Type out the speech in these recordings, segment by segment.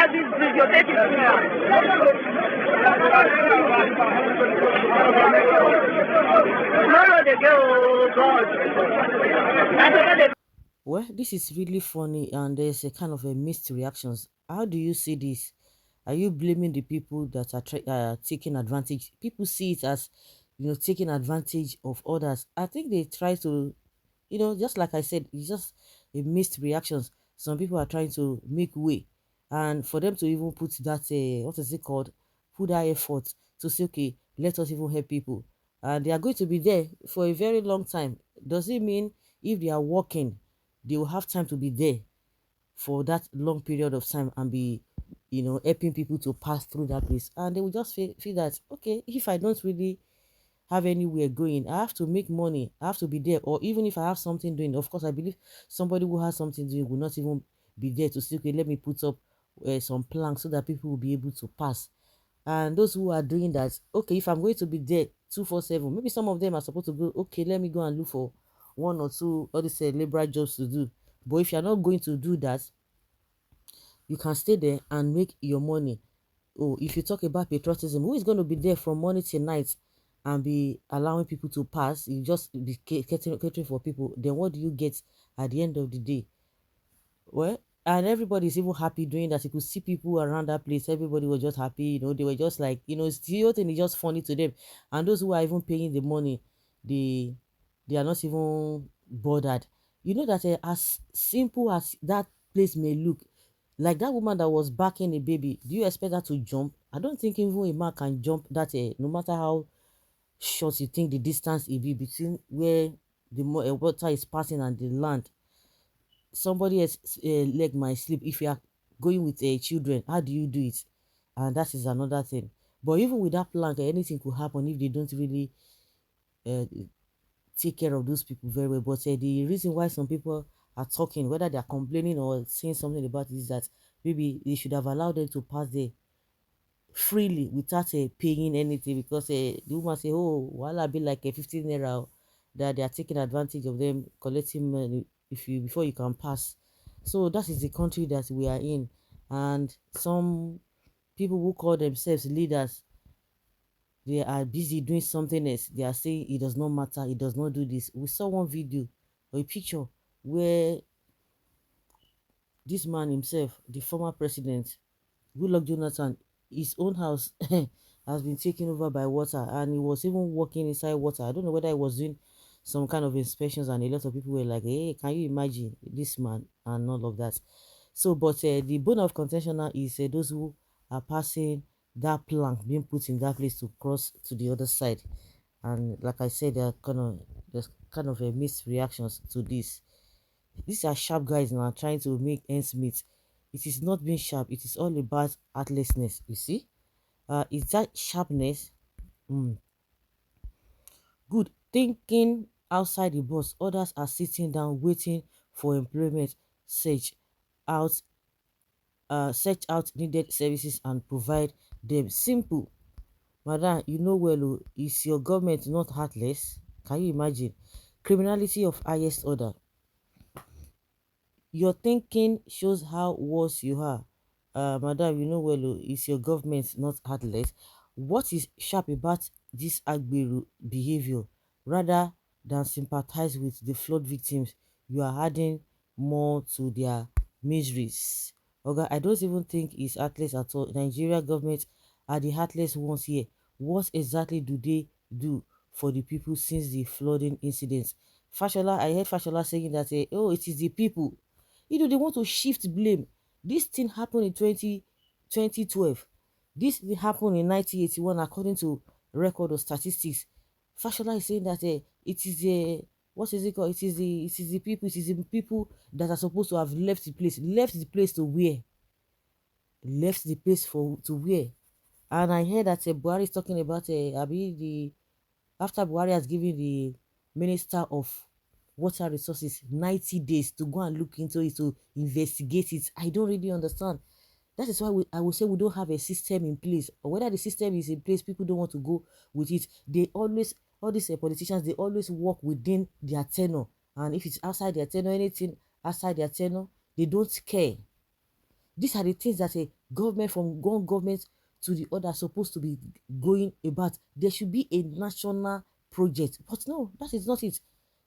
over this bridge, you take it tomorrow they go, God. Well, this is really funny, and there's a kind of a mixed reactions. How do you see this? Are you blaming the people that are taking advantage? People see it as, taking advantage of others. I think they try to, just like I said, it's just a mixed reactions. Some people are trying to make way, and for them to even put that, what is it called, put that effort to say, okay, let us even help people, and they are going to be there for a very long time. Does it mean if they are working, they will have time to be there for that long period of time and be, helping people to pass through that place? And they will just feel that, okay, if I don't really have anywhere going, I have to make money, I have to be there. Or even if I have something doing, of course I believe somebody who has something doing will not even be there to say, okay, let me put up some planks so that people will be able to pass. And those who are doing that, okay, if I'm going to be there 247, maybe some of them are supposed to go, okay, let me go and look for one or two all these labor jobs to do. But if you're not going to do that, you can stay there and make your money. Oh, if you talk about patriotism, who is going to be there from morning till night and be allowing people to pass? You just be catering for people. Then what do you get at the end of the day? Well, and everybody's even happy doing that. You could see people around that place. Everybody was just happy. They were just like, it's the whole thing is just funny to them. And those who are even paying the money, they they are not even bothered. You know that as simple as that place may look, like that woman that was backing a baby, do you expect her to jump? I don't think even a man can jump that, no matter how short you think the distance it be between where the water is passing and the land. Somebody else leg might slip. If you are going with children, how do you do it? And that is another thing. But even with that plank, anything could happen if they don't really uh, take care of those people very well. But the reason why some people are talking, whether they are complaining or saying something about it, is that maybe they should have allowed them to pass there freely without paying anything, because the woman say, oh, while I be like a 15 naira, that they are taking advantage of them, collecting money if you before you can pass. So that is the country that we are in. And some people who call themselves leaders, they are busy doing something else. They are saying it does not matter, it does not do this. We saw one video or a picture where this man himself, the former president, Goodluck Jonathan, his own house has been taken over by water, and he was even walking inside water. I don't know whether he was doing some kind of inspections, and a lot of people were like, hey, can you imagine this man and all of that? So, but the bone of contention now is those who are passing that plank being put in that place to cross to the other side. And like I said, there's kind of a mixed reactions to this. These are sharp guys now trying to make ends meet. It is not being sharp, it is all about heartlessness, you see. Is that sharpness? Mm. Good. Thinking outside the box. Others are sitting down waiting for employment. Search out search out needed services and provide them. Simple. Madam, you know well, oh, is your government not heartless? Can you imagine? Criminality of highest order. Your thinking shows how worse you are. Madam, you know well, oh, is your government not heartless? What is sharp about this Agberu behavior? Rather than sympathize with the flood victims, you are adding more to their miseries. Okay, I don't even think it's heartless at all. Nigeria government are the heartless ones here. What exactly do they do for the people since the flooding incidents? Fashola, I heard Fashola saying that, oh, it is the people. They want to shift blame. This thing happened in 2012. This happened in 1981 according to record of statistics. Fashola is saying that it is what is it called? It is the people that are supposed to have left the place. Left the place to where? Left the place for to where? And I heard that Buhari is talking about Abi the after Buhari has given the Minister of Water Resources 90 days to go and look into it, to investigate it. I don't really understand. That is why I would say we don't have a system in place. Or whether the system is in place, people don't want to go with it. They always, all these politicians, they always work within their tenure. And if it's outside their tenure, anything outside their tenure, they don't care. These are the things that a government from one government to the other are supposed to be going about. There should be a national project. But no, that is not it.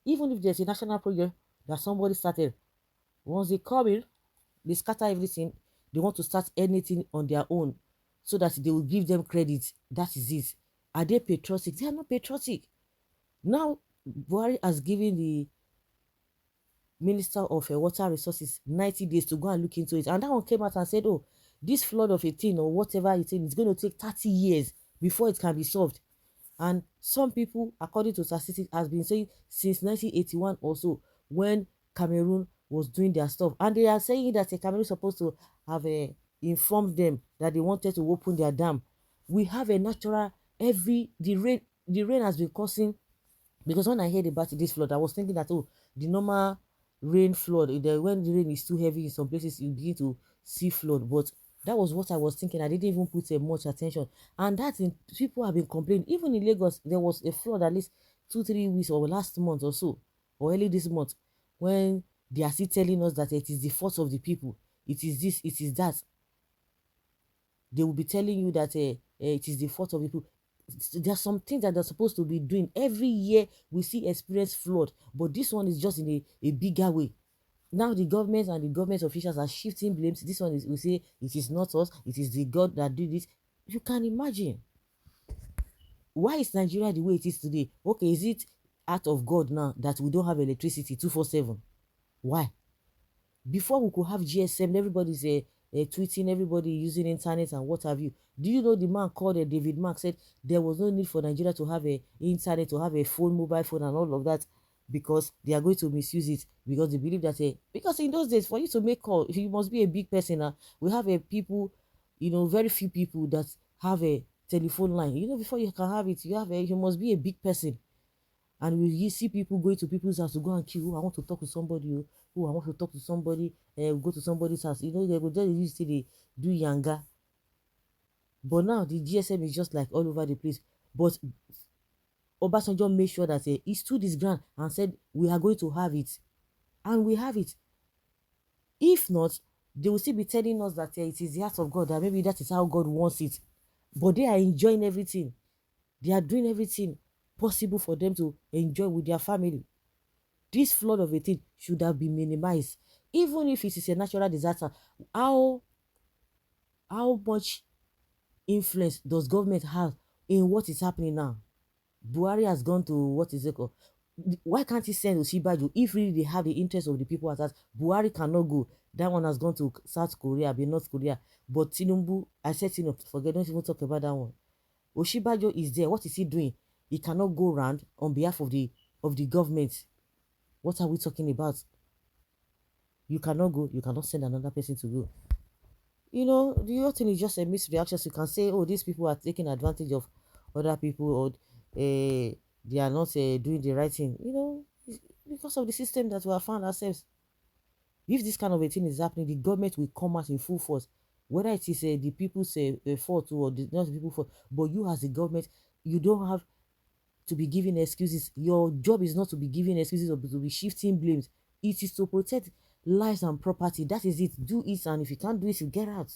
Even if there's a national project that somebody started, once they come in, they scatter everything. They want to start anything on their own so that they will give them credit. That is it. Are they patriotic? They are not patriotic. Now, Buhari has given the Minister of Water Resources 90 days to go and look into it. And that one came out and said, oh, this flood of a thing or whatever it is going to take 30 years before it can be solved. And some people, according to statistics, has been saying since 1981 or so, when Cameroon was doing their stuff. And they are saying that Cameroon is supposed to have informed them that they wanted to open their dam. We have a natural, the rain has been causing, because when I heard about this flood, I was thinking that, oh, the normal rain flood, when the rain is too heavy in some places, you begin to see flood. But that was what I was thinking. I didn't even put much attention. And that people have been complaining. Even in Lagos, there was a flood at least 2-3 weeks or last month or so, or early this month, when they are still telling us that it is the fault of the people. It is this, it is that. They will be telling you that it is the fault of people. There are some things that they're supposed to be doing. Every year we see experience flood, but this one is just in a bigger way. Now the government and the government officials are shifting blames. This one is, we say it is not us, it is the God that did this. You can imagine. Why is Nigeria the way it is today? Okay, is it out of God now that we don't have electricity 247? Why? Before we could have GSM, everybody's tweeting, everybody using internet and what have you. Do you know the man called David Mark said there was no need for Nigeria to have a internet, to have a phone, mobile phone, and all of that, because they are going to misuse it, because they believe that because in those days for you to make call, you must be a big person. We have a people, very few people that have a telephone line. Before you can have it, you must be a big person. And you see people going to people's house to go and queue. Oh, I want to talk to somebody. Oh, I want to talk to somebody. Go to somebody's house. They go there. You see, they do yanga. But now the GSM is just like all over the place. But Obasanjo made sure that he stood his ground and said, we are going to have it. And we have it. If not, they will still be telling us that it is the heart of God, that maybe that is how God wants it. But they are enjoying everything. They are doing everything possible for them to enjoy with their family. This flood of a thing should have been minimized. Even if it is a natural disaster, how much influence does government have in what is happening now? Buhari has gone to, what is it called? Why can't he send Osinbajo if really they have the interest of the people at heart? Buhari cannot go. That one has gone to South Korea, North Korea. But Tinubu, I said Tinubu, forget, don't even talk about that one. Osinbajo is there. What is he doing? He cannot go around on behalf of the government. What are we talking about? You cannot go. You cannot send another person to go. The whole thing is just a misreaction. So you can say, oh, these people are taking advantage of other people, or they are not doing the right thing. Because of the system that we have found ourselves. If this kind of a thing is happening, the government will come out in full force. Whether it is the people's fault or not the people's fault, but you as a government, you don't have to be giving excuses. Your job is not to be giving excuses or to be shifting blames. It is to protect lives and property. That is it. Do it, and if you can't do it, you get out.